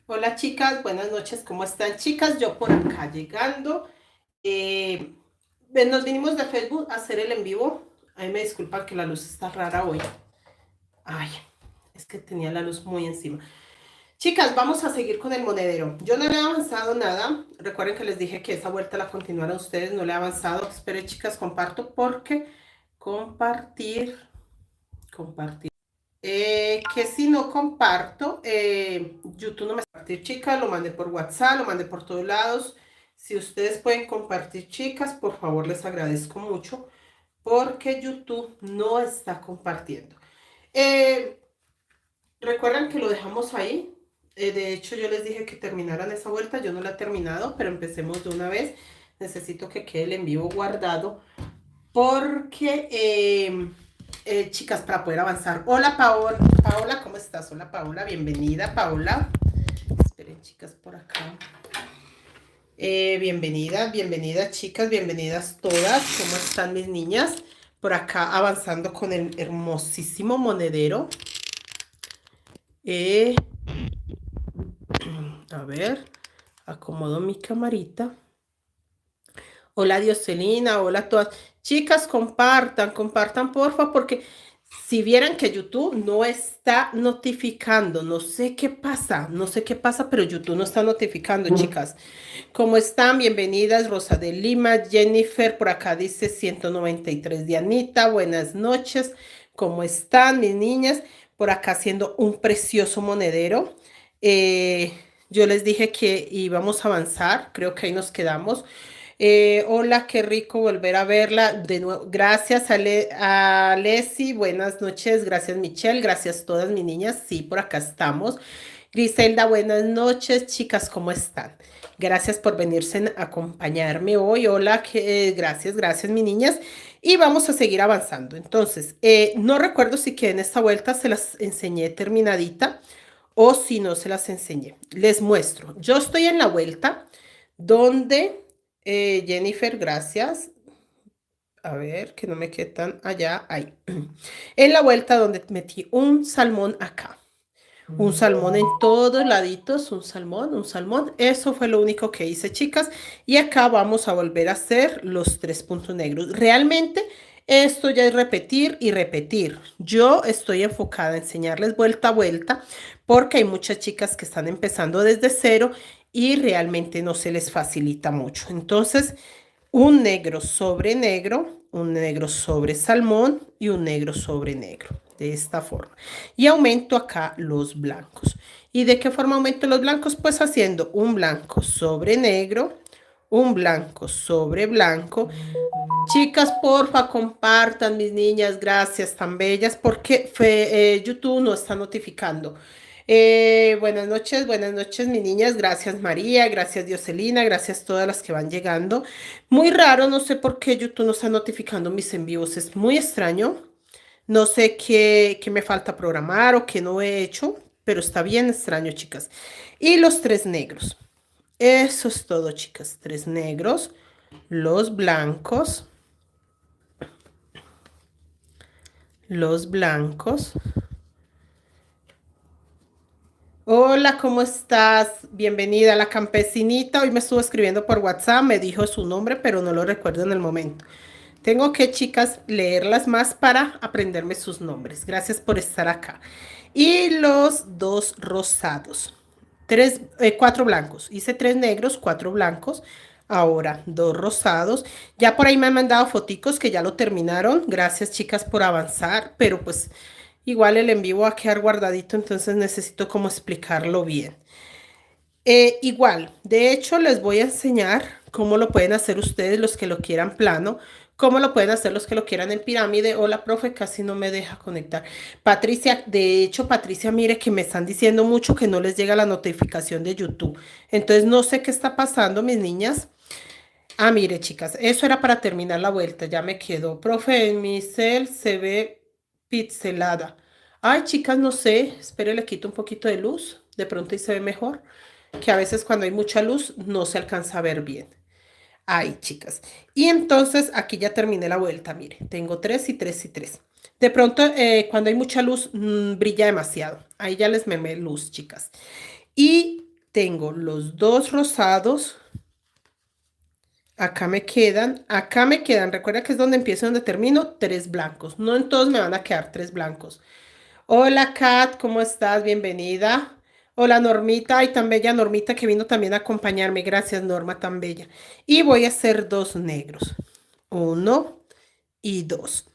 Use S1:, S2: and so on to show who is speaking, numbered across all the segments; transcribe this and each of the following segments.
S1: Hola chicas, buenas noches, ¿cómo están chicas? Yo por acá llegando. Eh, Nos vinimos de Facebook a hacer el en vivo. Ay, me disculpan que la luz está rara hoy. Ay, es que tenía la luz muy encima. Chicas, vamos a seguir con el monedero. Yo no le he avanzado nada. Recuerden que les dije que esa vuelta la continuaran ustedes. No le he avanzado. Esperen chicas, comparto porque compartir, compartir. Que si no comparto, YouTube no me compartir, chicas, lo mandé por WhatsApp, lo mandé por todos lados. Si ustedes pueden compartir, chicas, por favor, les agradezco mucho porque YouTube no está compartiendo. Eh, Recuerdan que lo dejamos ahí. De hecho, yo les dije que terminaran esa vuelta. Yo no la he terminado, pero empecemos de una vez. Necesito que quede el en vivo guardado porque, chicas, para poder avanzar. Hola, Paola. Paola, ¿cómo estás? Hola, Paola. Bienvenida, Paola. Esperen, chicas, por acá. Bienvenidas, chicas. Bienvenidas todas. ¿Cómo están mis niñas? Por acá avanzando con el hermosísimo monedero. Eh, a ver, acomodo mi camarita. Hola Dioselina, hola a todas. Chicas, compartan porfa, porque si vieran que YouTube no está notificando, no sé qué pasa, pero YouTube no está notificando, chicas. ¿Cómo están? Bienvenidas, Rosa de Lima, Jennifer, por acá dice 193 de Anita, buenas noches. ¿Cómo están mis niñas? Por acá haciendo un precioso monedero. Eh, yo les dije que íbamos a avanzar, creo que ahí nos quedamos. Hola, qué rico volver a verla de nuevo. Gracias a Leslie, buenas noches. Gracias, Michelle. Gracias todas mis niñas. Sí, por acá estamos. Griselda, buenas noches. Chicas, ¿cómo están? Gracias por venirse a acompañarme hoy. Hola, gracias, mis niñas. Y vamos a seguir avanzando. Entonces, no recuerdo si que en esta vuelta se las enseñé terminadita o si no se las enseñé. Les muestro. Yo estoy en la vuelta donde Jennifer, gracias. A ver, que no me quede tan allá. Ahí. En la vuelta donde metí un salmón acá. Un salmón en todos laditos, un salmón, un salmón. Eso fue lo único que hice, chicas. Y acá vamos a volver a hacer los tres puntos negros. Realmente esto ya es repetir y repetir. Yo estoy enfocada a enseñarles vuelta a vuelta porque hay muchas chicas que están empezando desde cero y realmente no se les facilita mucho. Entonces, un negro sobre salmón y un negro sobre negro, de esta forma. Y aumento acá los blancos. ¿Y de qué forma aumento los blancos? Pues haciendo un blanco sobre negro, un blanco sobre blanco. Chicas, porfa, compartan, mis niñas, gracias, tan bellas, porque YouTube no está notificando. Buenas noches, mis niñas. Gracias, María. Gracias, Dioselina. Gracias todas las que van llegando. Muy raro, no sé por qué YouTube no está notificando mis en vivos. Es muy extraño. No sé qué me falta programar o qué no he hecho, pero está bien extraño, chicas. Y los tres negros. Eso es todo, chicas. Tres negros, los blancos, los blancos. Hola, ¿cómo estás? Bienvenida a la campesinita. Hoy me estuvo escribiendo por WhatsApp, me dijo su nombre, pero no lo recuerdo en el momento. Tengo que, chicas, leerlas más para aprenderme sus nombres. Gracias por estar acá. Y los dos rosados. Cuatro blancos. Hice tres negros, cuatro blancos. Ahora, dos rosados. Ya por ahí me han mandado foticos que ya lo terminaron. Gracias, chicas, por avanzar. Pero pues igual el en vivo va a quedar guardadito, entonces necesito como explicarlo bien. Igual, de hecho, les voy a enseñar cómo lo pueden hacer ustedes los que lo quieran plano, cómo lo pueden hacer los que lo quieran en pirámide. Hola, profe, casi no me deja conectar. Patricia, de hecho, Patricia, mire que me están diciendo mucho que no les llega la notificación de YouTube. Entonces, no sé qué está pasando, mis niñas. Ah, mire, chicas, eso era para terminar la vuelta, ya me quedó. Profe, en mi cel se ve pixelada. Ay, chicas, no sé, espere, le quito un poquito de luz, de pronto y se ve mejor, que a veces cuando hay mucha luz no se alcanza a ver bien. Ay, chicas. Y entonces aquí ya terminé la vuelta, mire, tengo tres y tres y tres. De pronto, cuando hay mucha luz, brilla demasiado. Ahí ya les memé luz, chicas. Y tengo los dos rosados. Acá me quedan, recuerda que es donde empiezo y donde termino, tres blancos. No en todos me van a quedar tres blancos. Hola Kat, ¿cómo estás? Bienvenida. Hola Normita, ay tan bella Normita que vino también a acompañarme. Gracias Norma, tan bella. Y voy a hacer dos negros. Uno y dos.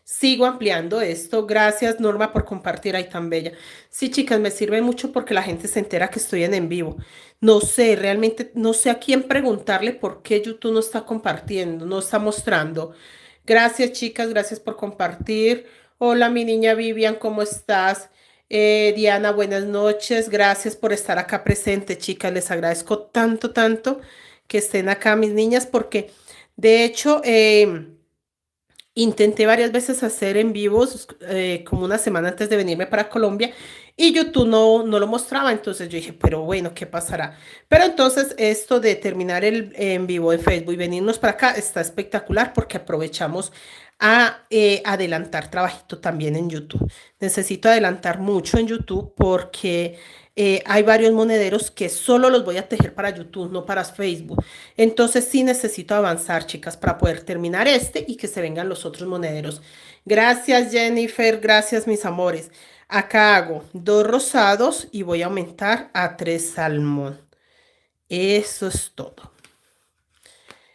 S1: Sigo ampliando esto. Gracias, Norma, por compartir ahí tan bella. Sí, chicas, me sirve mucho porque la gente se entera que estoy en vivo. No sé, realmente no sé a quién preguntarle por qué YouTube no está compartiendo, no está mostrando. Gracias, chicas, gracias por compartir. Hola, mi niña Vivian, ¿cómo estás? Diana, buenas noches. Gracias por estar acá presente, chicas. Les agradezco tanto, tanto que estén acá, mis niñas, porque de hecho, intenté varias veces hacer en vivos como una semana antes de venirme para Colombia y YouTube no lo mostraba, entonces yo dije, pero bueno, ¿qué pasará? Pero entonces esto de terminar el en vivo en Facebook y venirnos para acá está espectacular porque aprovechamos a adelantar trabajito también en YouTube. Necesito adelantar mucho en YouTube porque hay varios monederos que solo los voy a tejer para YouTube, no para Facebook. Entonces sí necesito avanzar, chicas, para poder terminar este y que se vengan los otros monederos. Gracias, Jennifer. Gracias, mis amores. Acá hago dos rosados y voy a aumentar a tres salmón. Eso es todo.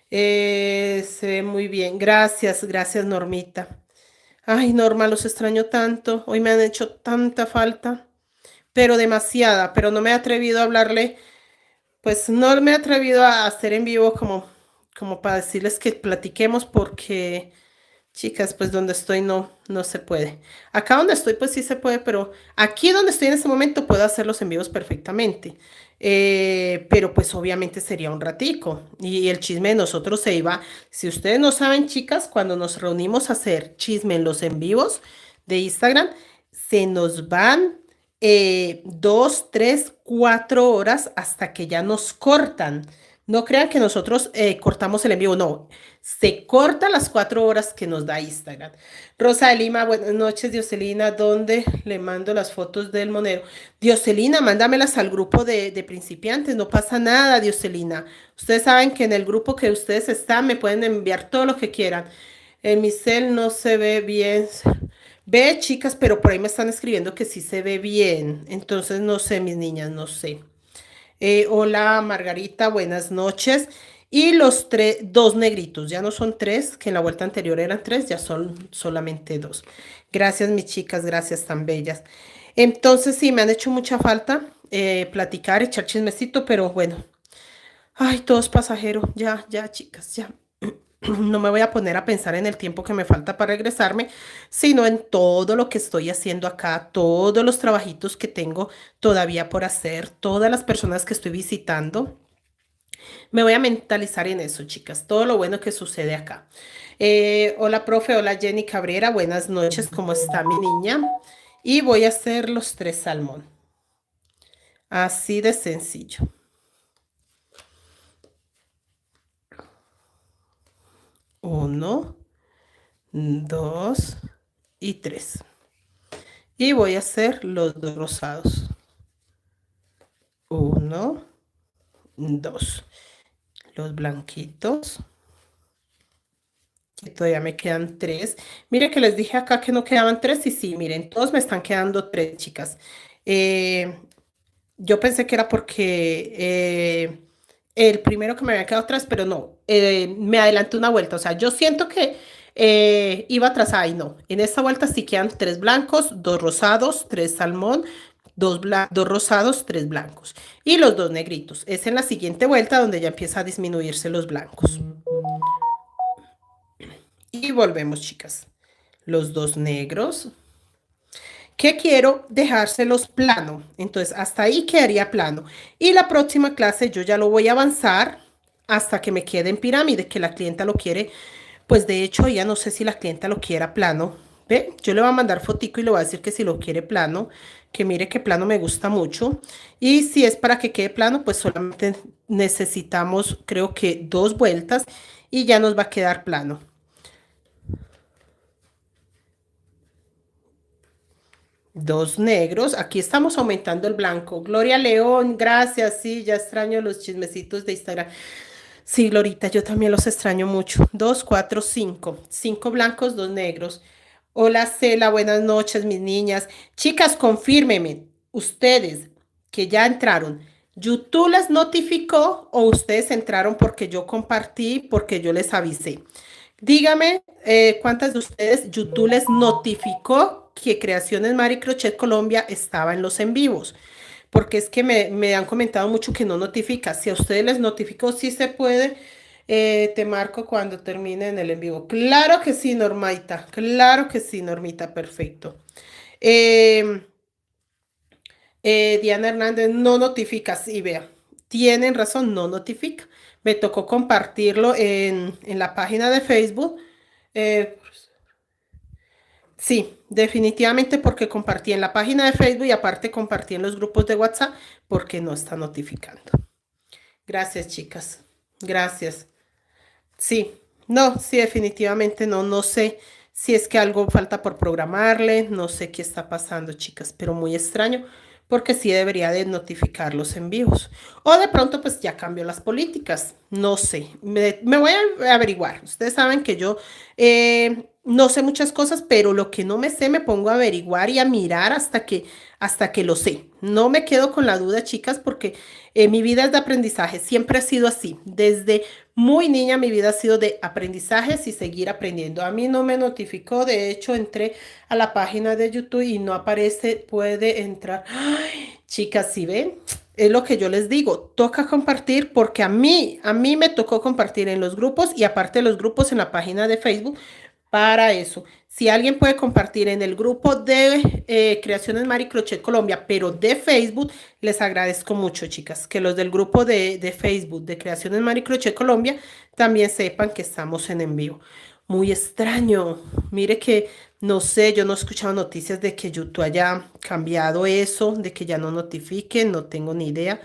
S1: Se ve muy bien. Gracias, gracias, Normita. Ay, Norma, los extraño tanto. Hoy me han hecho tanta falta, pero demasiada, pero no me he atrevido a hablarle. Pues no me he atrevido a hacer en vivo como para decirles que platiquemos porque, chicas, pues donde estoy no se puede. Acá donde estoy pues sí se puede, pero aquí donde estoy en este momento puedo hacerlos en vivos perfectamente. Pero pues obviamente sería un ratico y el chisme de nosotros se iba. Si ustedes no saben, chicas, cuando nos reunimos a hacer chisme en los en vivos de Instagram, se nos van 2, 3, 4 horas hasta que ya nos cortan. No crean que nosotros cortamos el en vivo, no. Se cortan las 4 horas que nos da Instagram. Rosa de Lima, buenas noches, Dioselina. ¿Dónde le mando las fotos del monero? Dioselina, mándamelas al grupo de principiantes. No pasa nada, Dioselina. Ustedes saben que en el grupo que ustedes están me pueden enviar todo lo que quieran. En mi cel no se ve bien. Ve, chicas, pero por ahí me están escribiendo que sí se ve bien. Entonces, no sé, mis niñas, no sé. Hola, Margarita, buenas noches. Y los dos negritos, ya no son tres, que en la vuelta anterior eran tres, ya son solamente dos. Gracias, mis chicas, gracias, tan bellas. Entonces, sí, me han hecho mucha falta platicar, echar chismecito, pero bueno. Ay, todo es pasajero. Ya, ya, chicas, ya. No me voy a poner a pensar en el tiempo que me falta para regresarme, sino en todo lo que estoy haciendo acá, todos los trabajitos que tengo todavía por hacer, todas las personas que estoy visitando. Me voy a mentalizar en eso, chicas, todo lo bueno que sucede acá. Hola, profe, hola, Jenny Cabrera, buenas noches, ¿cómo está mi niña? Y voy a hacer los tres salmón. Así de sencillo. Uno, dos y tres. Y voy a hacer los dos rosados. Uno, dos. Los blanquitos. Que todavía me quedan tres. Mire que les dije acá que no quedaban tres y sí, miren, todos me están quedando tres, chicas. Eh, yo pensé que era porque el primero que me había quedado tres, pero no, me adelanté una vuelta. O sea, yo siento que iba atrasada y no. En esta vuelta sí quedan tres blancos, dos rosados, tres salmón, dos rosados, tres blancos. Y los dos negritos. Es en la siguiente vuelta donde ya empieza a disminuirse los blancos. Y volvemos, chicas. Los dos negros. Que quiero dejárselos plano. Entonces, hasta ahí quedaría plano. Y la próxima clase yo ya lo voy a avanzar hasta que me quede en pirámide, que la clienta lo quiere. Pues de hecho, ya no sé si la clienta lo quiera plano. ¿Ve? Yo le voy a mandar fotico y le voy a decir que si lo quiere plano, que mire que plano me gusta mucho. Y si es para que quede plano, pues solamente necesitamos, creo que 2 vueltas y ya nos va a quedar plano. dos negros. Aquí estamos aumentando el blanco. Gloria León, gracias. Sí, ya extraño los chismecitos de Instagram. Sí, Glorita, yo también los extraño mucho. Dos, cuatro, cinco. Cinco blancos, dos negros. Hola, Cela, buenas noches, mis niñas. Chicas, confírmeme, ustedes que ya entraron, ¿YouTube les notificó o ustedes entraron porque yo compartí, porque yo les avisé? Dígame, ¿cuántas de ustedes YouTube les notificó que Creaciones Mari Crochet Colombia estaba en los en vivos? Porque es que me han comentado mucho que no notifica. Si a ustedes les notificó, sí se puede. Te marco cuando termine en el en vivo. Claro que sí, Normaita. Claro que sí, Normita. Perfecto. Eh, Diana Hernández no notifica. Sí, vea. Tienen razón, no notifica. Me tocó compartirlo en la página de Facebook. Eh, sí, definitivamente porque compartí en la página de Facebook y aparte compartí en los grupos de WhatsApp porque no está notificando. Gracias, chicas. Gracias. Sí, no, sí, definitivamente no, no sé si es que algo falta por programarle, no sé qué está pasando, chicas, pero muy extraño, porque sí debería de notificar los envíos. O de pronto, pues ya cambio las políticas, no sé, me voy a averiguar. Ustedes saben que yo no sé muchas cosas, pero lo que no me sé me pongo a averiguar y a mirar hasta que lo sé. No me quedo con la duda, chicas, porque mi vida es de aprendizaje, siempre ha sido así. Desde muy niña mi vida ha sido de aprendizajes y seguir aprendiendo. A mí no me notificó, de hecho entré a la página de YouTube y no aparece, puede entrar. Ay, chicas, si ven, es lo que yo les digo, toca compartir porque a mí me tocó compartir en los grupos y aparte de los grupos en la página de Facebook para eso. Si alguien puede compartir en el grupo de Creaciones Mari Crochet Colombia, pero de Facebook, les agradezco mucho, chicas, que los del grupo de Facebook de Creaciones Mari Crochet Colombia también sepan que estamos en vivo. Muy extraño. Mire que, no sé, yo no he escuchado noticias de que YouTube haya cambiado eso, de que ya no notifiquen, no tengo ni idea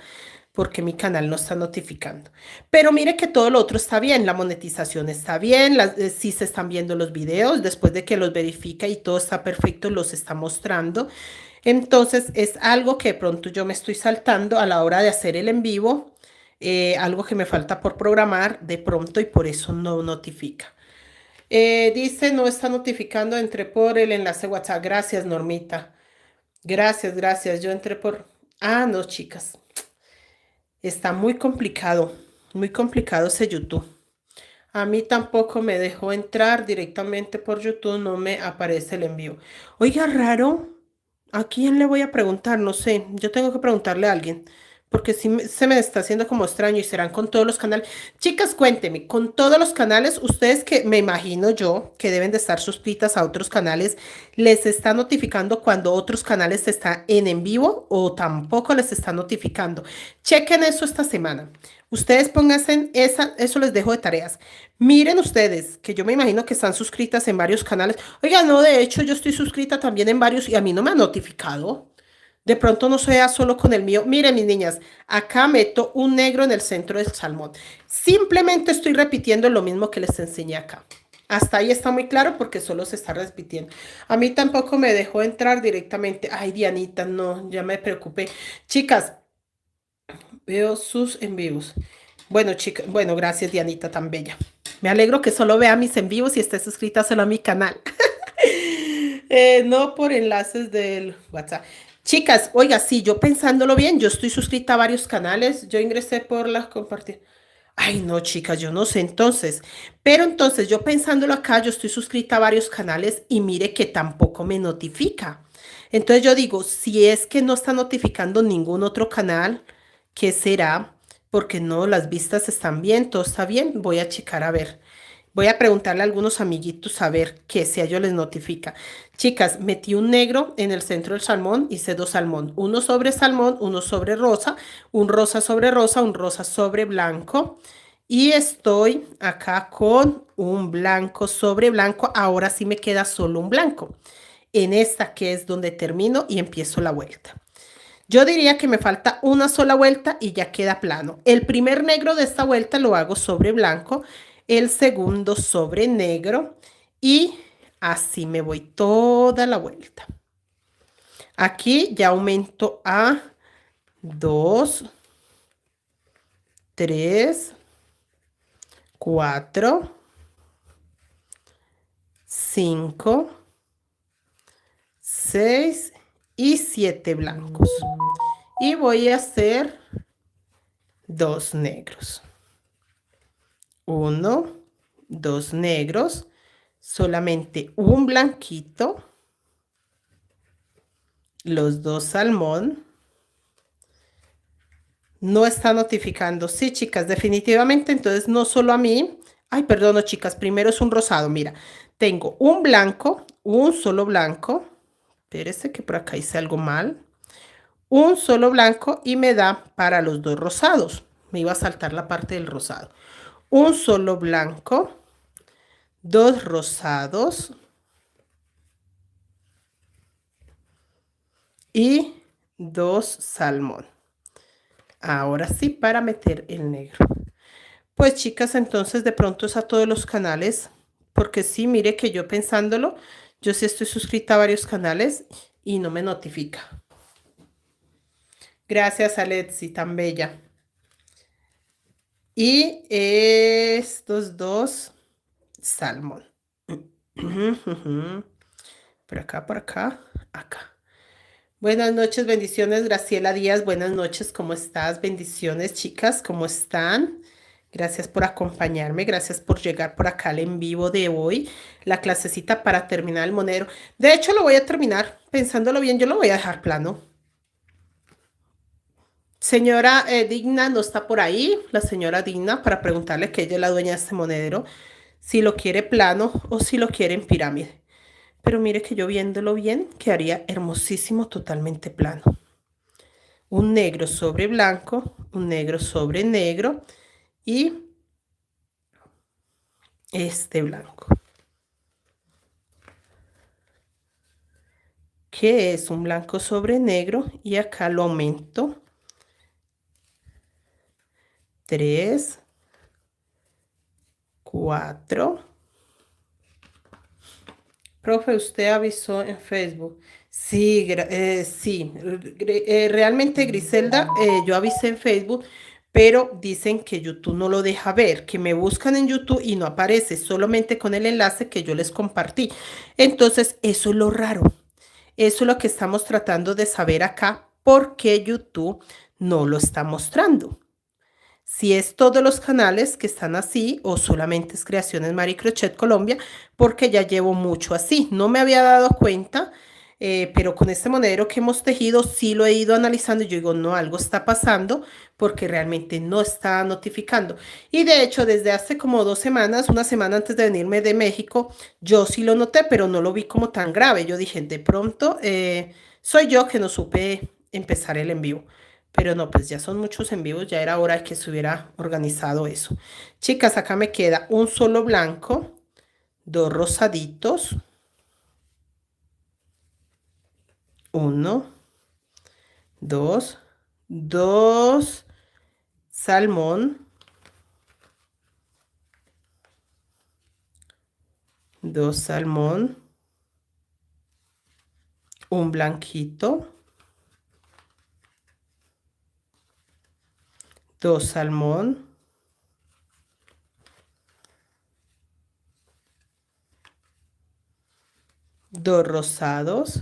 S1: porque mi canal no está notificando. Pero mire que todo lo otro está bien, la monetización está bien, sí se están viendo los videos, después de que los verifica y todo está perfecto, los está mostrando. Entonces es algo que de pronto yo me estoy saltando a la hora de hacer el en vivo, algo que me falta por programar de pronto y por eso no notifica. Dice, no está notificando, entré por el enlace WhatsApp. Gracias, Normita. Gracias, gracias. Yo entré por... Ah, no, chicas. Está muy complicado ese YouTube. A mí tampoco me dejó entrar directamente por YouTube, no me aparece el envío. Oiga, raro, ¿a quién le voy a preguntar? No sé, yo tengo que preguntarle a alguien, porque sí se me está haciendo como extraño y serán con todos los canales. Chicas, cuénteme, con todos los canales, ustedes que me imagino yo que deben de estar suscritas a otros canales, ¿les está notificando cuando otros canales están en vivo o tampoco les está notificando? Chequen eso esta semana. Ustedes pónganse en esa, eso les dejo de tareas. Miren ustedes, que yo me imagino que están suscritas en varios canales. Oiga, no, de hecho yo estoy suscrita también en varios y a mí no me han notificado. De pronto no sea solo con el mío. Miren, mis niñas, acá meto un negro en el centro del salmón. Simplemente estoy repitiendo lo mismo que les enseñé acá. Hasta ahí está muy claro porque solo se está repitiendo. A mí tampoco me dejó entrar directamente. Ay, Dianita, no, ya me preocupé. Chicas, veo sus en vivos. Bueno, chicas, bueno, gracias, Dianita, tan bella. Me alegro que solo vea mis en vivos y esté suscrita solo a mi canal. No por enlaces del WhatsApp. Chicas, oiga, sí, yo pensándolo bien, yo estoy suscrita a varios canales, yo ingresé por las compartir. Ay, no, chicas, yo no sé entonces. Pero entonces yo pensándolo acá, yo estoy suscrita a varios canales y mire que tampoco me notifica. Entonces yo digo, si es que no está notificando ningún otro canal, ¿qué será? Porque no, las vistas están bien, todo está bien. Voy a checar a ver. Voy a preguntarle a algunos amiguitos a ver qué si a ellos les notifica. Chicas, metí un negro en el centro del salmón, hice dos salmón, uno sobre salmón, uno sobre rosa, un rosa sobre rosa, un rosa sobre blanco. Y estoy acá con un blanco sobre blanco. Ahora sí me queda solo un blanco. En esta que es donde termino y empiezo la vuelta. Yo diría que me falta una sola vuelta y ya queda plano. El primer negro de esta vuelta lo hago sobre blanco, el segundo sobre negro y así me voy toda la vuelta. Aquí ya aumento a 2, 3, 4, 5, 6 y 7 blancos. Y voy a hacer 2 negros. 1, 2 negros, solamente un blanquito, los 2 salmón. No está notificando. Sí, chicas, definitivamente, entonces no solo a mí. Ay, perdón, chicas, primero es un rosado. Mira, tengo un blanco, un solo blanco. Espérese que por acá hice algo mal. Un solo blanco y me da para los 2 rosados. Me iba a saltar la parte del rosado. Un solo blanco, 2 rosados y 2 salmón. Ahora sí, para meter el negro. Pues chicas, entonces de pronto es a todos los canales, porque sí, mire que yo pensándolo, yo sí estoy suscrita a varios canales y no me notifica. Gracias, Alexi, tan bella. Y estos 2 salmón. Por acá, acá. Buenas noches, bendiciones, Graciela Díaz. Buenas noches, ¿cómo estás? Bendiciones, chicas, ¿cómo están? Gracias por acompañarme, gracias por llegar por acá al en vivo de hoy, la clasecita para terminar el monero. De hecho, lo voy a terminar, pensándolo bien, yo lo voy a dejar plano. Señora Digna no está por ahí, la señora Digna, para preguntarle que ella es la dueña de este monedero, si lo quiere plano o si lo quiere en pirámide. Pero mire que yo viéndolo bien, quedaría hermosísimo totalmente plano. Un negro sobre blanco, un negro sobre negro y este blanco. Que es un blanco sobre negro y acá lo aumento. 3, 4. Profe, usted avisó en Facebook. Sí, sí. Realmente, Griselda, yo avisé en Facebook, pero dicen que YouTube no lo deja ver, que me buscan en YouTube y no aparece, solamente con el enlace que yo les compartí. Entonces, eso es lo raro. Eso es lo que estamos tratando de saber acá, por qué YouTube no lo está mostrando. Si es todos los canales que están así o solamente es Creaciones Mari Crochet Colombia, porque ya llevo mucho así. No me había dado cuenta, pero con este monedero que hemos tejido sí lo he ido analizando y yo digo, no, algo está pasando porque realmente no está notificando. Y de hecho, desde hace como 2 semanas, una semana antes de venirme de México, yo sí lo noté, pero no lo vi como tan grave. Yo dije, de pronto soy yo que no supe empezar el envío. Pero no, pues ya son muchos en vivos, ya era hora que se hubiera organizado eso. Chicas, acá me queda un solo blanco, 2 rosaditos, 1, 2, 2 salmón, 2 salmón, un blanquito, 2 salmón, 2 rosados,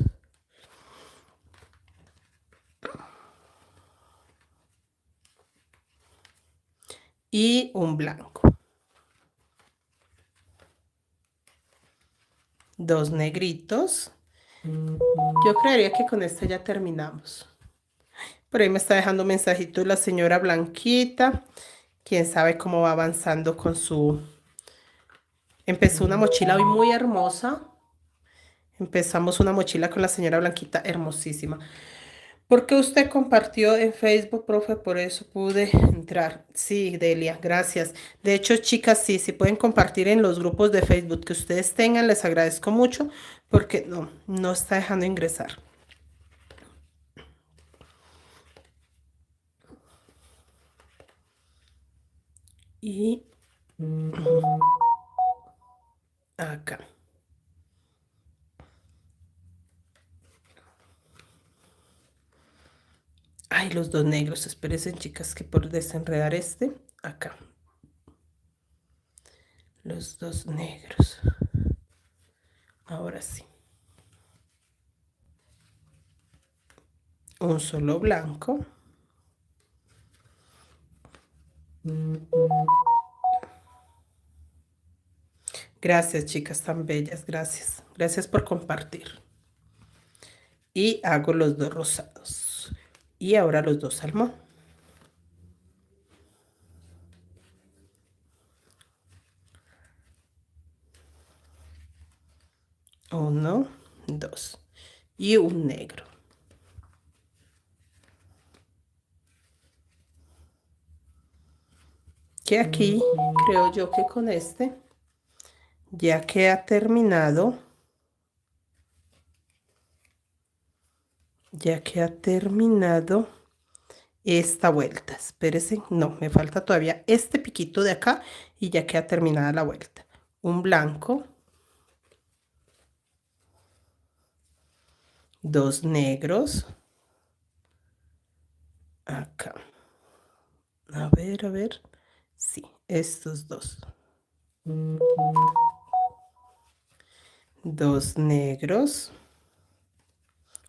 S1: y un blanco. 2 negritos. Yo creería que con esto ya terminamos. Por ahí me está dejando mensajitos la señora Blanquita. Quién sabe cómo va avanzando con su... Empezó una mochila hoy muy hermosa. Empezamos una mochila con la señora Blanquita, hermosísima. Porque usted compartió en Facebook, profe, por eso pude entrar. Sí, Delia, gracias. De hecho, chicas, sí, sí pueden compartir en los grupos de Facebook que ustedes tengan, les agradezco mucho porque no está dejando ingresar. Y acá. Ay, los dos negros. Espérense, chicas, que por desenredar este, acá. Los dos negros. Ahora sí. Un solo blanco. Gracias, chicas tan bellas. Gracias. Gracias por compartir. Y hago los dos rosados. Y ahora los dos salmón. Uno, dos. Y un negro. Que aquí creo yo que con este ya queda terminado. Ya que ha terminado esta vuelta. Espérense, no, me falta todavía este piquito de acá y ya queda terminada la vuelta. Un blanco, dos negros, acá. A ver, sí, estos dos. Dos negros,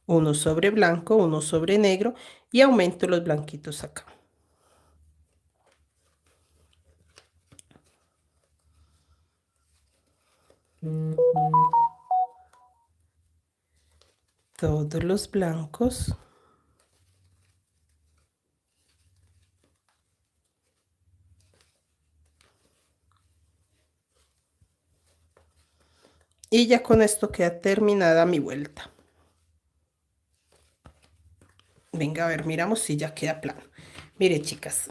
S1: uno sobre blanco, uno sobre negro y aumento los blanquitos acá. Todos los blancos. Y ya con esto queda terminada mi vuelta. Venga, a ver, miramos si ya queda plano. Mire, chicas,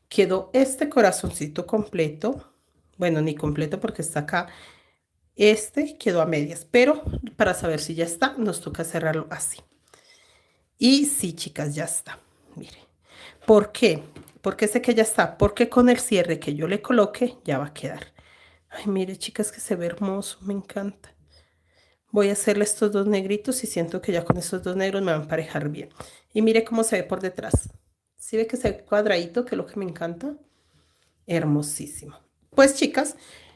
S1: quedó este corazoncito completo. Bueno, ni completo porque está acá. Este quedó a medias, pero para saber si ya está, nos toca cerrarlo así. Y sí, chicas, ya está. Mire, ¿por qué? Porque sé que ya está, porque con el cierre que yo le coloque ya va a quedar. Ay, mire, chicas, que se ve hermoso, me encanta. Voy a hacerle estos dos negritos y siento que ya con estos dos negros me van a emparejar bien. Y mire cómo se ve por detrás. ¿Sí ve que se ve cuadradito, que es lo que me encanta? Hermosísimo. Pues chicas,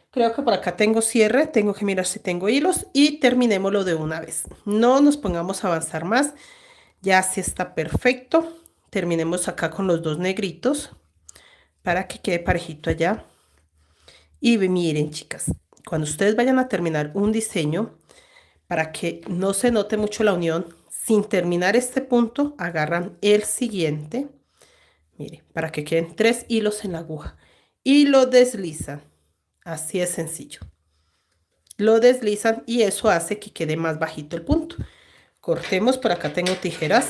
S1: creo que por acá tengo cierre. Tengo que mirar si tengo hilos y terminémoslo de una vez. No nos pongamos a avanzar más. Ya sí está perfecto. Terminemos acá con los dos negritos para que quede parejito allá. Y miren, chicas, cuando ustedes vayan a terminar un diseño, para que no se note mucho la unión, sin terminar este punto, agarran el siguiente, mire, para que queden 3 hilos en la aguja y lo deslizan. Así es sencillo. Lo deslizan y eso hace que quede más bajito el punto. Cortemos, por acá tengo tijeras,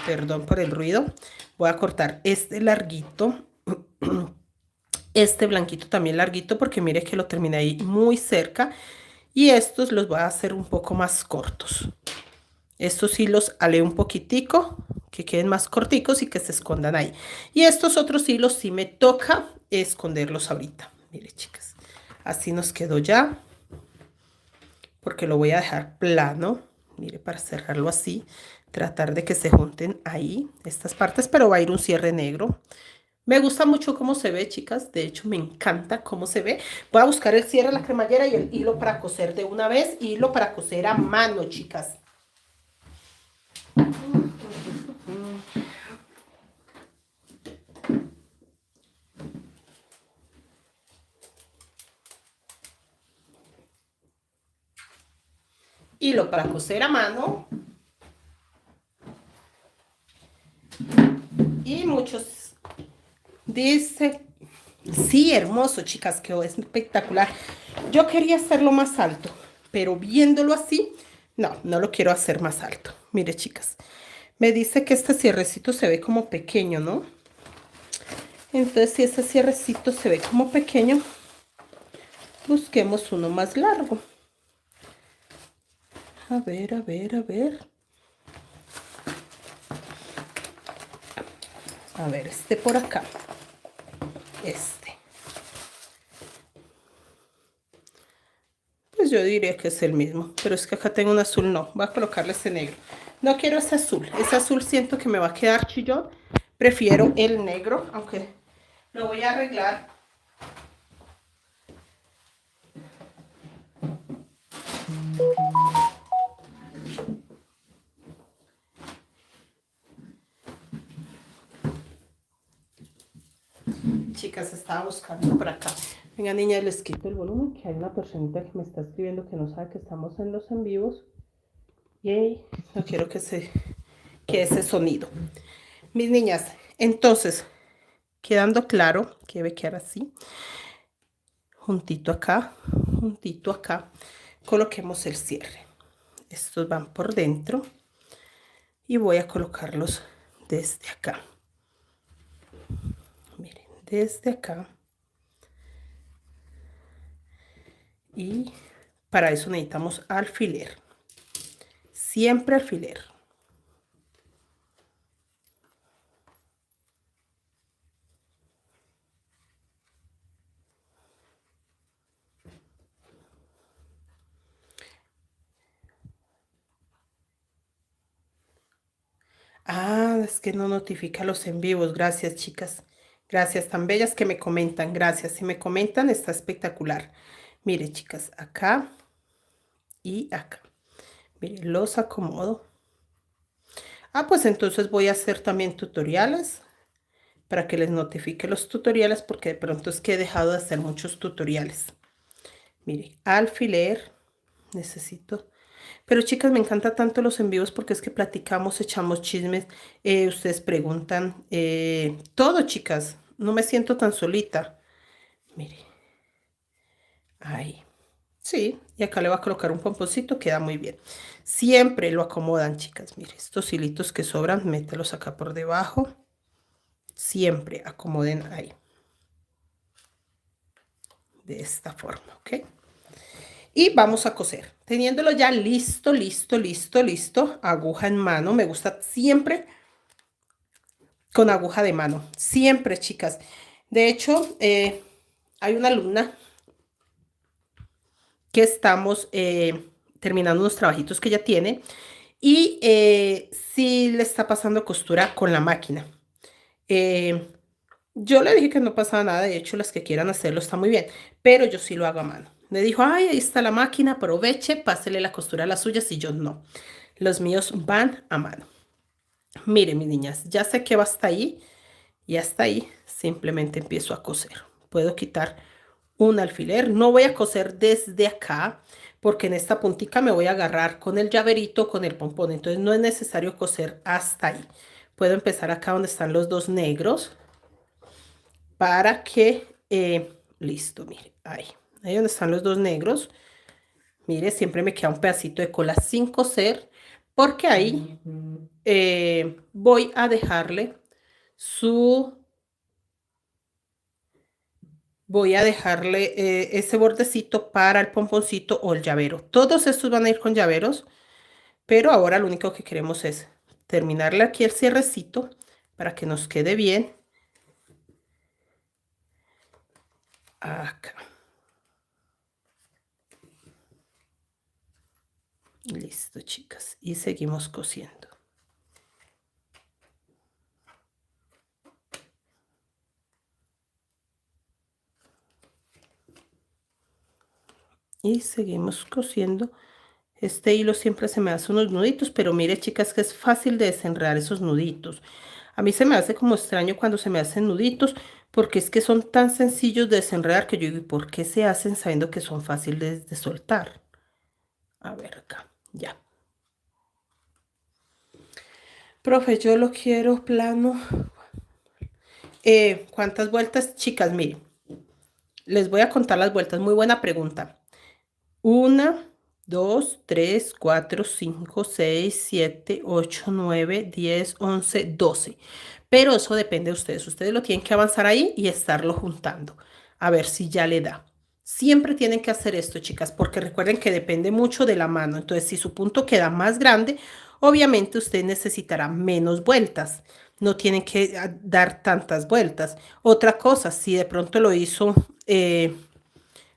S1: perdón por el ruido. Voy a cortar este larguito, este blanquito también larguito, porque mire que lo terminé ahí muy cerca. Y estos los voy a hacer un poco más cortos. Estos sí los aleo un poquitico, que queden más corticos y que se escondan ahí. Y estos otros hilos sí me toca esconderlos ahorita. Mire, chicas, así nos quedó ya, porque lo voy a dejar plano. Mire, para cerrarlo así, tratar de que se junten ahí estas partes, pero va a ir un cierre negro. Me gusta mucho cómo se ve, chicas. De hecho, me encanta cómo se ve. Voy a buscar el cierre, la cremallera y el hilo para coser de una vez. Hilo para coser a mano, chicas. Hilo para coser a mano. Y muchos dice, sí, hermoso, chicas, quedó espectacular. Yo quería hacerlo más alto, pero viéndolo así, no lo quiero hacer más alto. Mire, chicas, me dice que este cierrecito se ve como pequeño, ¿no? Entonces, si ese cierrecito se ve como pequeño, busquemos uno más largo. A ver. A ver, este por acá. Este. Pues yo diría que es el mismo, pero es que acá tengo un azul, no. Voy a colocarle este negro. No quiero ese azul siento que me va a quedar chillón. Prefiero el negro, aunque lo voy a arreglar. Chicas, estaba buscando por acá. Venga, niñas, les quito el volumen, que hay una personita que me está escribiendo que no sabe que estamos en los en vivos. Y no quiero que ese sonido. Mis niñas, entonces, quedando claro, que debe quedar así. Juntito acá, coloquemos el cierre. Estos van por dentro y voy a colocarlos desde acá. Miren, desde acá. Y para eso necesitamos alfiler. Siempre alfiler. Ah, es que no notifica los en vivos. Gracias, chicas. Gracias, tan bellas que me comentan. Gracias. Si me comentan, está espectacular. Mire, chicas, acá y acá. Mire, los acomodo. Ah, pues entonces voy a hacer también tutoriales para que les notifique los tutoriales, porque de pronto es que he dejado de hacer muchos tutoriales. Mire, alfiler. Necesito. Pero chicas, me encanta tanto los en vivos porque es que platicamos, echamos chismes, ustedes preguntan, todo, chicas. No me siento tan solita. Mire, ahí. Sí, y acá le voy a colocar un pomponcito, queda muy bien. Siempre lo acomodan, chicas. Mire, estos hilitos que sobran, mételos acá por debajo. Siempre acomoden ahí. De esta forma, ¿ok? Y vamos a coser. Teniéndolo ya listo, aguja en mano. Me gusta siempre con aguja de mano. Siempre, chicas. De hecho, hay una alumna que estamos terminando unos trabajitos que ella tiene y sí le está pasando costura con la máquina. Yo le dije que no pasaba nada, de hecho las que quieran hacerlo está muy bien, pero yo sí lo hago a mano. Me dijo, ay, ahí está la máquina, aproveche, pásele la costura a las suyas y yo no. Los míos van a mano. Miren, mis niñas, ya sé que va hasta ahí y hasta ahí simplemente empiezo a coser. Puedo quitar un alfiler, no voy a coser desde acá porque en esta puntica me voy a agarrar con el llaverito, con el pompón, entonces no es necesario coser hasta ahí. Puedo empezar acá donde están los dos negros para que, listo, mire, ahí donde están los dos negros, mire, siempre me queda un pedacito de cola sin coser, porque ahí voy a dejarle ese bordecito para el pomponcito o el llavero. Todos estos van a ir con llaveros, pero ahora lo único que queremos es terminarle aquí el cierrecito para que nos quede bien. Acá. Listo, chicas. Y seguimos cosiendo. Y seguimos cosiendo. Este hilo siempre se me hace unos nuditos, pero mire, chicas, que es fácil de desenredar esos nuditos. A mí se me hace como extraño cuando se me hacen nuditos, porque es que son tan sencillos de desenredar que yo digo, ¿por qué se hacen sabiendo que son fáciles de soltar? A ver acá, ya. Profe, yo lo quiero plano. ¿Cuántas vueltas? Chicas, miren, les voy a contar las vueltas. Muy buena pregunta. 1, 2, 3, 4, 5, 6, 7, 8, 9, 10, 11, 12. Pero eso depende de ustedes. Ustedes lo tienen que avanzar ahí y estarlo juntando. A ver si ya le da. Siempre tienen que hacer esto, chicas, porque recuerden que depende mucho de la mano. Entonces, si su punto queda más grande, obviamente usted necesitará menos vueltas. No tienen que dar tantas vueltas. Otra cosa, si de pronto lo hizo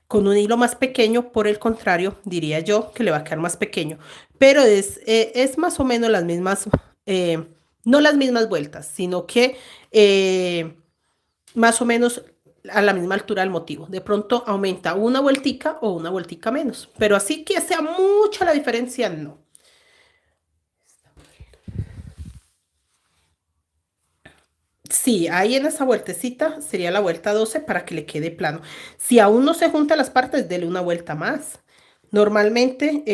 S1: con un hilo más pequeño, por el contrario, diría yo que le va a quedar más pequeño. pero es más o menos las mismas, eh, no las mismas vueltas, sino que más o menos a la misma altura del motivo. De pronto aumenta una vueltica o una vueltica menos, pero así que sea mucha la diferencia, no. Sí, ahí en esa vueltecita sería la vuelta 12 para que le quede plano. Si aún no se juntan las partes, dele una vuelta más. Normalmente,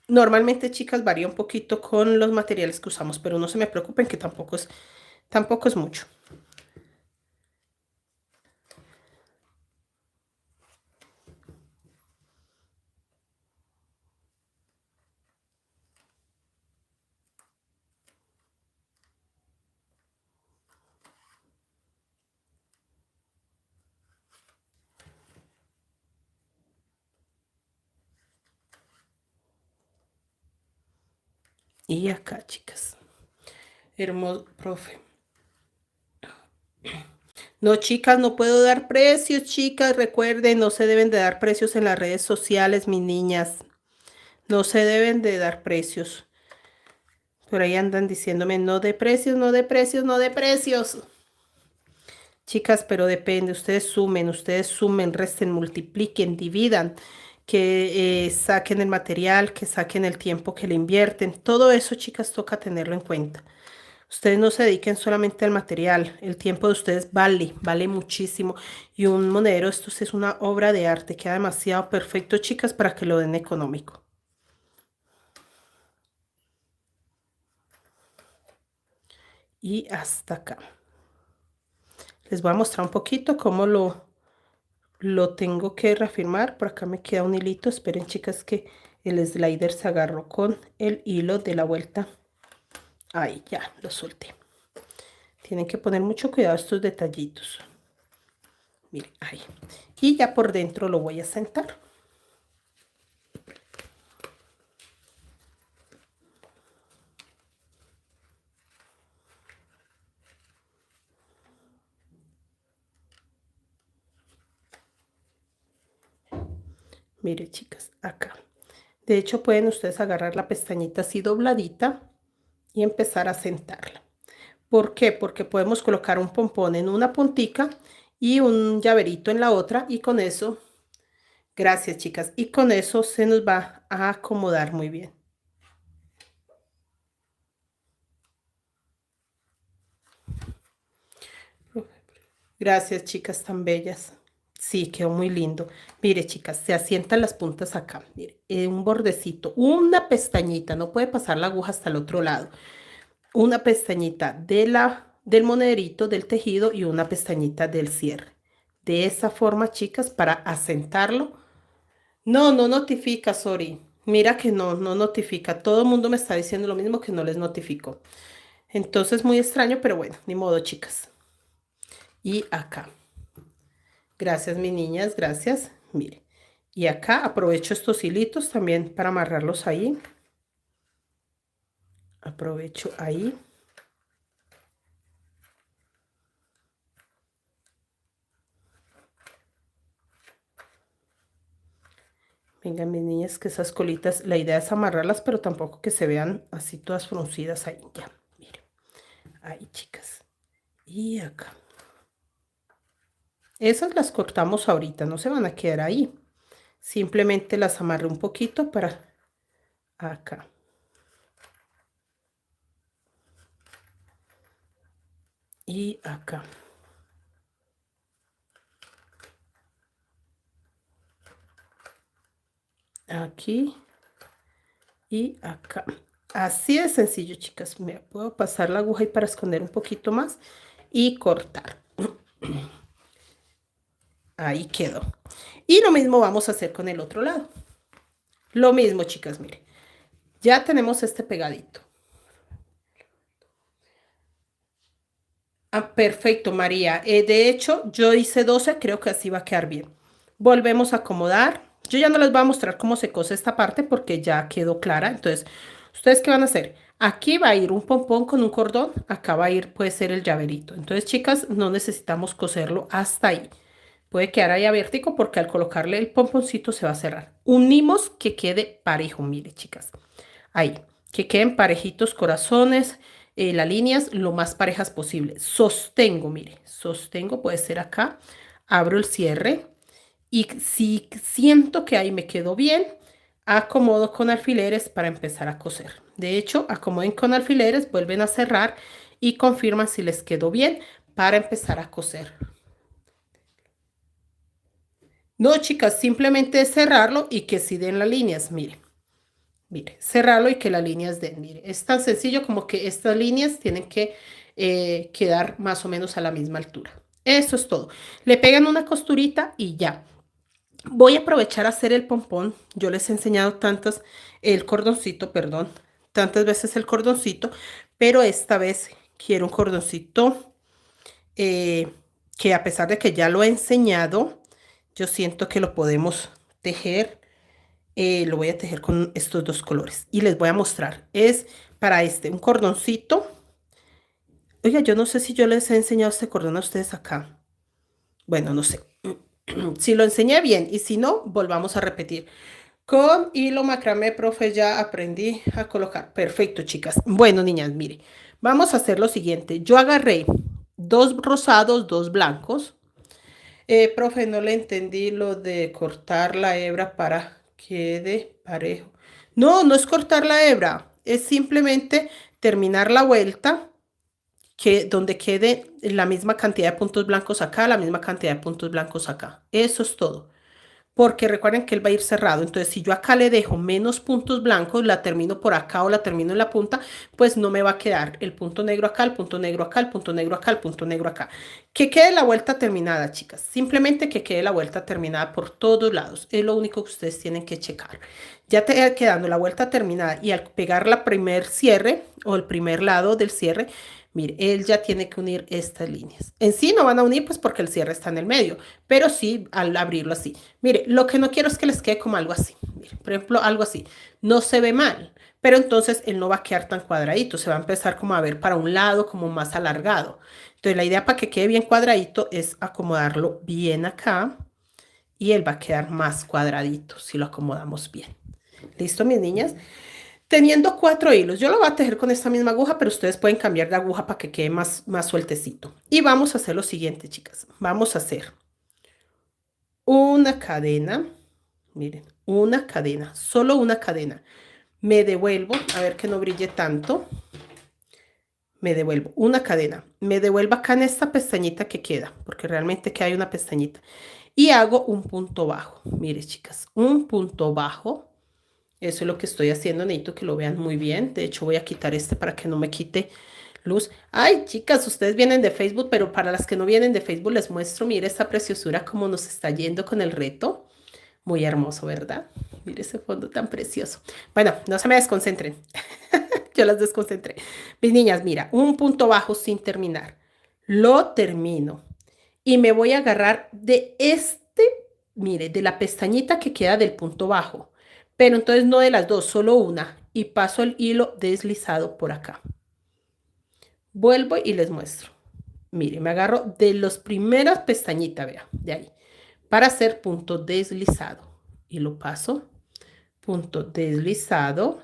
S1: normalmente, chicas, varía un poquito con los materiales que usamos, pero no se me preocupen que tampoco es mucho. Y acá, chicas. Hermoso, profe. No, chicas, no puedo dar precios, chicas. Recuerden, no se deben de dar precios en las redes sociales, mis niñas. No se deben de dar precios. Por ahí andan diciéndome, no de precios, no de precios, no de precios. Chicas, pero depende. Ustedes sumen, resten, multipliquen, dividan, que saquen el material, que saquen el tiempo que le invierten. Todo eso, chicas, toca tenerlo en cuenta. Ustedes no se dediquen solamente al material, el tiempo de ustedes vale muchísimo. Y un monedero, esto sí es una obra de arte, queda demasiado perfecto, chicas, para que lo den económico. Y hasta acá. Les voy a mostrar un poquito cómo lo tengo que reafirmar. Por acá me queda un hilito. Esperen, chicas, que el slider se agarró con el hilo de la vuelta. Ahí, ya, lo solté. Tienen que poner mucho cuidado a estos detallitos. Miren, ahí. Y ya por dentro lo voy a sentar. Mire, chicas, acá. De hecho, pueden ustedes agarrar la pestañita así dobladita y empezar a sentarla. ¿Por qué? Porque podemos colocar un pompón en una puntica y un llaverito en la otra y con eso, gracias, chicas, y con eso se nos va a acomodar muy bien. Gracias, chicas, tan bellas. Sí, quedó muy lindo. Mire, chicas, se asientan las puntas acá. Mire, un bordecito, una pestañita, no puede pasar la aguja hasta el otro lado. Una pestañita del monederito del tejido y una pestañita del cierre. De esa forma, chicas, para asentarlo. No, no notifica, sorry. Mira que no notifica. Todo el mundo me está diciendo lo mismo que no les notificó. Entonces, muy extraño, pero bueno, ni modo, chicas. Y acá. Gracias, mis niñas, gracias. Mire. Y acá aprovecho estos hilitos también para amarrarlos ahí. Aprovecho ahí. Vengan, mis niñas, que esas colitas, la idea es amarrarlas, pero tampoco que se vean así todas fruncidas ahí. Ya, miren. Ahí, chicas. Y acá. Esas las cortamos ahorita, no se van a quedar ahí. Simplemente las amarré un poquito para acá. Y acá. Aquí. Y acá. Así de sencillo, chicas. Me puedo pasar la aguja ahí para esconder un poquito más y cortar. Ahí quedó. Y lo mismo vamos a hacer con el otro lado. Lo mismo, chicas, miren. Ya tenemos este pegadito. Ah, perfecto, María. De hecho, yo hice 12, creo que así va a quedar bien. Volvemos a acomodar. Yo ya no les voy a mostrar cómo se cose esta parte porque ya quedó clara. Entonces, ¿ustedes qué van a hacer? Aquí va a ir un pompón con un cordón. Acá va a ir, puede ser el llaverito. Entonces, chicas, no necesitamos coserlo hasta ahí. Puede quedar ahí abiertico porque al colocarle el pomponcito se va a cerrar. Unimos que quede parejo, mire, chicas. Ahí, que queden parejitos corazones, las líneas lo más parejas posible. Sostengo, mire, sostengo, puede ser acá. Abro el cierre y si siento que ahí me quedó bien, acomodo con alfileres para empezar a coser. De hecho, acomoden con alfileres, vuelven a cerrar y confirman si les quedó bien para empezar a coser. No, chicas, simplemente es cerrarlo y que si den las líneas, mire. Mire, cerrarlo y que las líneas den. Mire, es tan sencillo como que estas líneas tienen que quedar más o menos a la misma altura. Eso es todo. Le pegan una costurita y ya. Voy a aprovechar a hacer el pompón. Yo les he enseñado el cordoncito, perdón, tantas veces el cordoncito, pero esta vez quiero un cordoncito eh, que a pesar de que ya lo he enseñado, yo siento que lo podemos tejer. Lo voy a tejer con estos dos colores y les voy a mostrar. Es para un cordoncito. Oiga, yo no sé si yo les he enseñado este cordón a ustedes acá. Bueno, no sé. Si lo enseñé bien y si no, volvamos a repetir. Con hilo macramé, profe, ya aprendí a colocar. Perfecto, chicas. Bueno, niñas, mire, vamos a hacer lo siguiente. Yo agarré dos rosados, dos blancos. Profe, no le entendí lo de cortar la hebra para que quede parejo. No, no es cortar la hebra, es simplemente terminar la vuelta que donde quede la misma cantidad de puntos blancos acá, la misma cantidad de puntos blancos acá. Eso es todo. Porque recuerden que él va a ir cerrado. Entonces, si yo acá le dejo menos puntos blancos, la termino por acá o la termino en la punta, pues no me va a quedar el punto negro acá, el punto negro acá, el punto negro acá, el punto negro acá. Que quede la vuelta terminada, chicas. Simplemente que quede la vuelta terminada por todos lados. Es lo único que ustedes tienen que checar. Ya te quedando la vuelta terminada y al pegar la primer cierre o el primer lado del cierre, mire, él ya tiene que unir estas líneas. En sí no van a unir pues porque el cierre está en el medio, pero sí al abrirlo así. Mire, lo que no quiero es que les quede como algo así. Mire, por ejemplo, algo así. No se ve mal, pero entonces él no va a quedar tan cuadradito. Se va a empezar como a ver para un lado, como más alargado. Entonces la idea para que quede bien cuadradito es acomodarlo bien acá y él va a quedar más cuadradito si lo acomodamos bien. ¿Listo, mis niñas? Teniendo 4 hilos, yo lo voy a tejer con esta misma aguja, pero ustedes pueden cambiar de aguja para que quede más sueltecito. Y vamos a hacer lo siguiente, chicas. Vamos a hacer una cadena. Miren, una cadena, solo una cadena. Me devuelvo, a ver que no brille tanto. Me devuelvo una cadena. Me devuelvo acá en esta pestañita que queda, porque realmente que hay una pestañita. Y hago un punto bajo. Mire, chicas, un punto bajo. Eso es lo que estoy haciendo. Necesito que lo vean muy bien. De hecho, voy a quitar este para que no me quite luz. Ay, chicas, ustedes vienen de Facebook, pero para las que no vienen de Facebook les muestro, mire esta preciosura cómo nos está yendo con el reto. Muy hermoso, ¿verdad? Mire ese fondo tan precioso. Bueno, no se me desconcentren. Yo las desconcentré. Mis niñas, mira, un punto bajo sin terminar. Lo termino. Y me voy a agarrar de mire, de la pestañita que queda del punto bajo. Pero entonces no de las dos, solo una. Y paso el hilo deslizado por acá. Vuelvo y les muestro. Mire, me agarro de las primeras pestañitas, vea, de ahí, para hacer punto deslizado. Y lo paso, punto deslizado.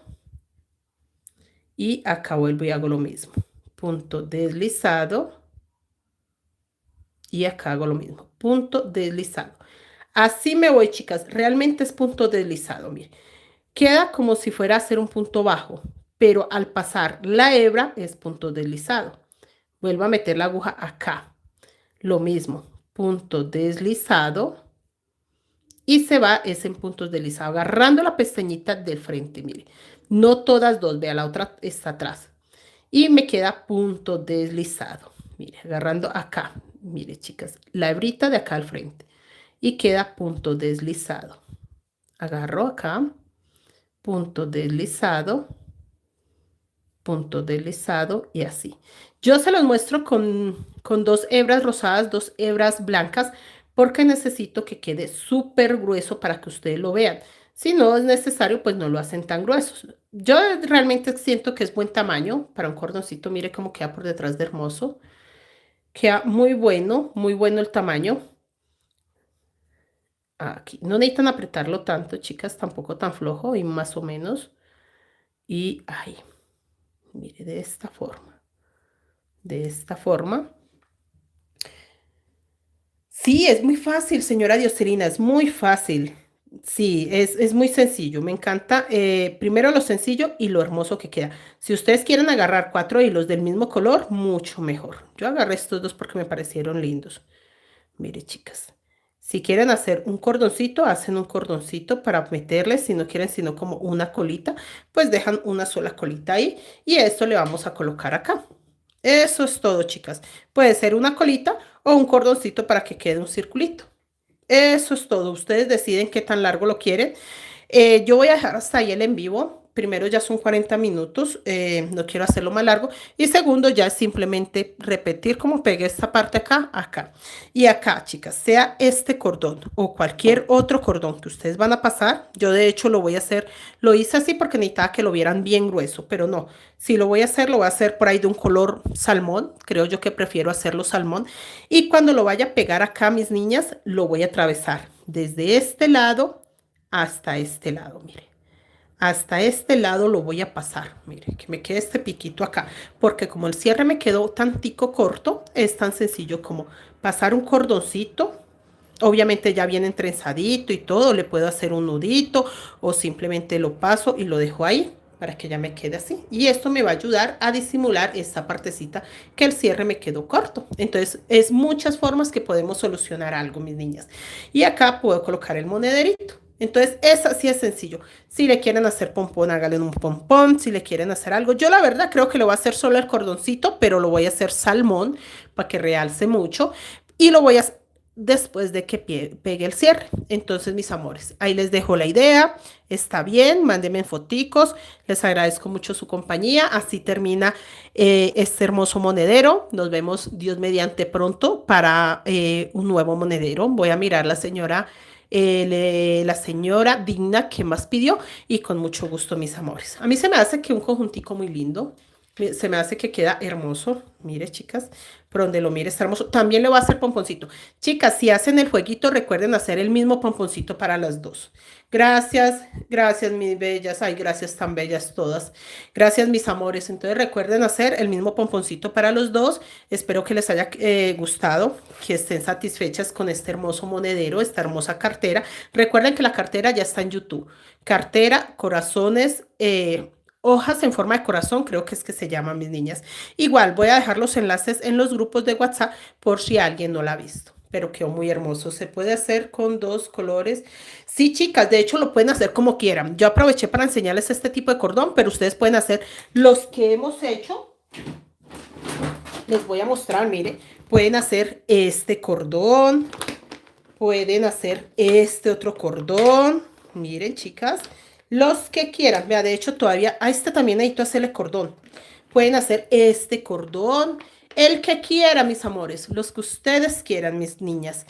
S1: Y acá vuelvo y hago lo mismo. Punto deslizado. Y acá hago lo mismo. Punto deslizado. Así me voy, chicas. Realmente es punto deslizado. Mire, queda como si fuera a hacer un punto bajo, pero al pasar la hebra es punto deslizado. Vuelvo a meter la aguja acá. Lo mismo, punto deslizado. Y se va ese en puntos deslizados, agarrando la pestañita del frente, mire. No todas dos, vea, la otra está atrás. Y me queda punto deslizado. Mire, agarrando acá. Mire, chicas, la hebrita de acá al frente. Y queda punto deslizado. Agarro acá, punto deslizado y así. Yo se los muestro con dos hebras rosadas, dos hebras blancas, porque necesito que quede súper grueso para que ustedes lo vean. Si no es necesario, pues no lo hacen tan gruesos. Yo realmente siento que es buen tamaño para un cordoncito. Mire cómo queda por detrás de hermoso. Queda muy bueno el tamaño. Aquí. No necesitan apretarlo tanto, chicas, tampoco tan flojo y más o menos. Y ahí, mire, de esta forma. De esta forma. Sí, es muy fácil, señora Dioselina, es muy fácil. Sí, es muy sencillo. Me encanta primero lo sencillo y lo hermoso que queda. Si ustedes quieren agarrar 4 hilos del mismo color, mucho mejor. Yo agarré estos dos porque me parecieron lindos. Mire, chicas, si quieren hacer un cordoncito, hacen un cordoncito para meterle. Si no quieren, sino como una colita, pues dejan una sola colita ahí. Y esto le vamos a colocar acá. Eso es todo, chicas. Puede ser una colita o un cordoncito para que quede un circulito. Eso es todo. Ustedes deciden qué tan largo lo quieren. Yo voy a dejar hasta ahí el en vivo. Primero ya son 40 minutos, no quiero hacerlo más largo. Y segundo ya es simplemente repetir como pegué esta parte acá, acá. Y acá, chicas, sea este cordón o cualquier otro cordón que ustedes van a pasar. Yo de hecho lo voy a hacer, lo hice así porque necesitaba que lo vieran bien grueso, pero no. Si lo voy a hacer, lo voy a hacer por ahí de un color salmón. Creo yo que prefiero hacerlo salmón. Y cuando lo vaya a pegar acá, mis niñas, lo voy a atravesar desde este lado hasta este lado, mire. Hasta este lado lo voy a pasar, mire, que me quede este piquito acá, porque como el cierre me quedó tantico corto, es tan sencillo como pasar un cordoncito. Obviamente ya viene trenzadito y todo, le puedo hacer un nudito o simplemente lo paso y lo dejo ahí para que ya me quede así. Y esto me va a ayudar a disimular esta partecita que el cierre me quedó corto. Entonces, es muchas formas que podemos solucionar algo, mis niñas. Y acá puedo colocar el monederito. Entonces, es así es sencillo. Si le quieren hacer pompón, háganle un pompón. Si le quieren hacer algo, yo la verdad creo que lo voy a hacer solo el cordoncito, pero lo voy a hacer salmón para que realce mucho. Y lo voy a después de que pegue el cierre. Entonces, mis amores, ahí les dejo la idea. Está bien, mándenme foticos. Les agradezco mucho su compañía. Así termina este hermoso monedero. Nos vemos, Dios mediante, pronto para un nuevo monedero. Voy a mirar la señora Digna que más pidió y con mucho gusto, mis amores. A mí se me hace que un conjuntico muy lindo. Se me hace que queda hermoso. Mire, chicas, por donde lo mire está hermoso. También le voy a hacer pomponcito. Chicas, si hacen el jueguito, recuerden hacer el mismo pomponcito para las dos. Gracias, gracias, mis bellas. Ay, gracias, tan bellas todas. Gracias, mis amores. Entonces, recuerden hacer el mismo pomponcito para los dos. Espero que les haya gustado, que estén satisfechas con este hermoso monedero, esta hermosa cartera. Recuerden que la cartera ya está en YouTube. Cartera, corazones, hojas en forma de corazón, creo que es que se llaman, mis niñas. Igual voy a dejar los enlaces en los grupos de WhatsApp por si alguien no la ha visto. Pero quedó muy hermoso. Se puede hacer con dos colores. Sí, chicas, de hecho lo pueden hacer como quieran. Yo aproveché para enseñarles este tipo de cordón, pero ustedes pueden hacer los que hemos hecho. Les voy a mostrar, mire. Pueden hacer este cordón. Pueden hacer este otro cordón. Miren, chicas. Los que quieran. Vea, de hecho, todavía a este también necesito hacerle cordón. Pueden hacer este cordón. El que quiera, mis amores. Los que ustedes quieran, mis niñas.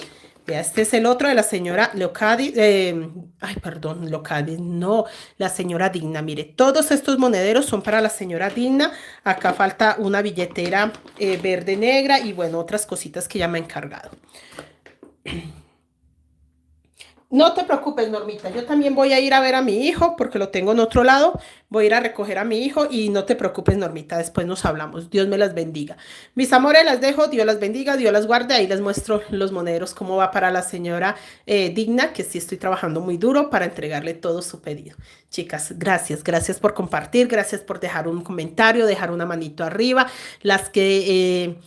S1: Vea, este es el otro de la señora Leocadis. Ay, perdón, Leocadis. No, la señora Digna. Mire, todos estos monederos son para la señora Digna. Acá falta una billetera verde negra y bueno, otras cositas que ya me ha encargado. No te preocupes, Normita. Yo también voy a ir a ver a mi hijo porque lo tengo en otro lado. Voy a ir a recoger a mi hijo y no te preocupes, Normita. Después nos hablamos. Dios me las bendiga. Mis amores, las dejo. Dios las bendiga, Dios las guarde. Ahí les muestro los moneros, cómo va para la señora Digna, que sí estoy trabajando muy duro para entregarle todo su pedido. Chicas, gracias. Gracias por compartir. Gracias por dejar un comentario, dejar una manito arriba. Las que...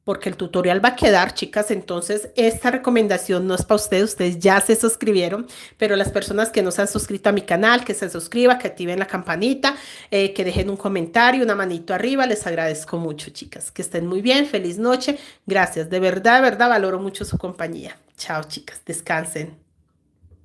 S1: porque el tutorial va a quedar, chicas, entonces esta recomendación no es para ustedes ya se suscribieron, pero las personas que no se han suscrito a mi canal, que se suscriban, que activen la campanita, que dejen un comentario, una manito arriba, les agradezco mucho, chicas, que estén muy bien, feliz noche, gracias, de verdad, valoro mucho su compañía. Chao, chicas, descansen.